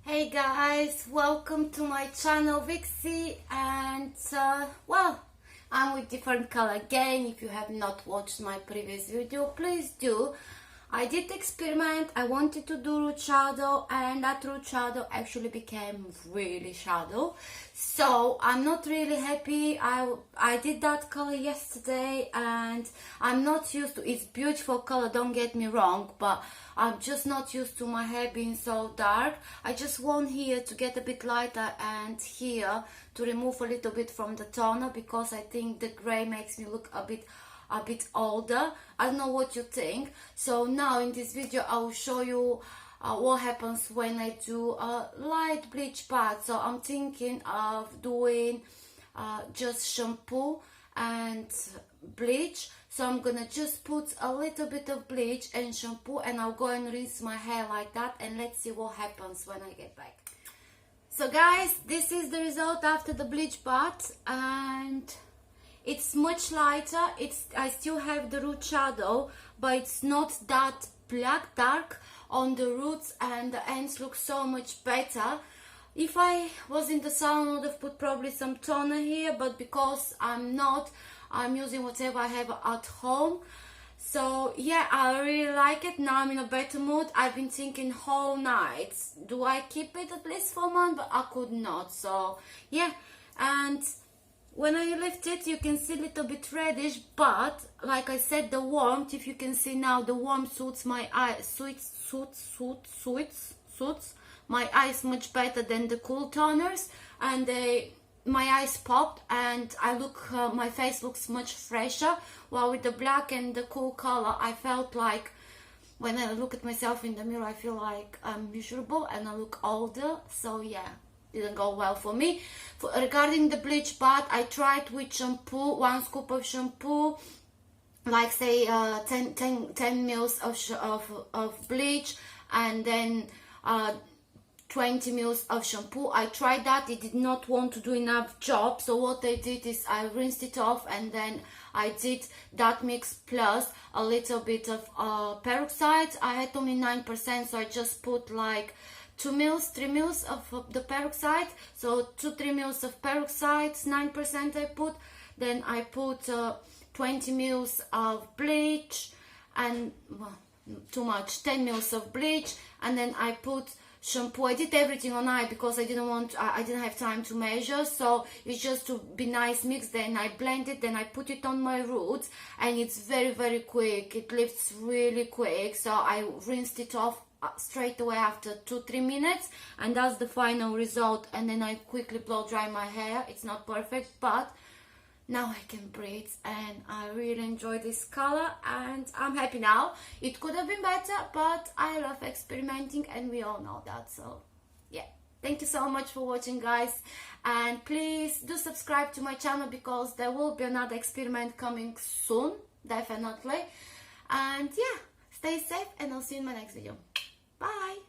Hey guys, welcome to my channel Vixie, and well, I'm with different color again. If you have not watched my previous video, please do. I did experiment. I wanted to do root shadow, and that root shadow actually became really shadow, so I'm not really happy. I did that color yesterday and I'm not used to. It's beautiful color, don't get me wrong, but I'm just not used to my hair being so dark. I just want here to get a bit lighter and here to remove a little bit from the toner, because I think the gray makes me look a bit older. I don't know what you think. So now in this video I will show you what happens when I do a light bleach bath. So I'm thinking of doing just shampoo and bleach. So I'm gonna just put a little bit of bleach and shampoo, and I'll go and rinse my hair like that, and let's see what happens when I get back. So guys, this is the result after the bleach bath, and it's much lighter. I still have the root shadow, but it's not that black dark on the roots, and the ends look so much better. If I was in the salon, I would have put probably some toner here, but because I'm not, I'm using whatever I have at home. So yeah, I really like it. Now I'm in a better mood. I've been thinking whole night, do I keep it at least for a month? But I could not. So yeah, and when I lift it, you can see a little bit reddish, but like I said, the warmth, if you can see now, the warmth suits my eyes, suits my eyes much better than the cool toners, and my eyes popped, and my face looks much fresher. While with the black and the cool color, I felt like when I look at myself in the mirror, I feel like I'm miserable and I look older. So yeah, didn't go well for me. Regarding the bleach bath, I tried with shampoo, 1 scoop of shampoo, like say 10 mils of bleach, and then 20 mils of shampoo. I tried that. It did not want to do enough job, so what I did is I rinsed it off, and then I did that mix plus a little bit of peroxide. I had only 9%, so I just put like 2 mils, 3 mils of the peroxide. So 2-3 mils of peroxide, 9% I put. Then I put 20 mils of bleach, and well, too much, 10 mils of bleach, and then I put shampoo. I did everything on eye because I didn't have time to measure, so it's just to be nice mix. Then I blend it, then I put it on my roots, and it's very quick. It lifts really quick, so I rinsed it off straight away after 2-3 minutes, and that's the final result. And then I quickly blow dry my hair. It's not perfect, but now I can breathe, and I really enjoy this color, and I'm happy now. It could have been better, but I love experimenting, and we all know that. So yeah, thank you so much for watching, guys, and please do subscribe to my channel, because there will be another experiment coming soon, definitely. And yeah, stay safe, and I'll see you in my next video. Bye.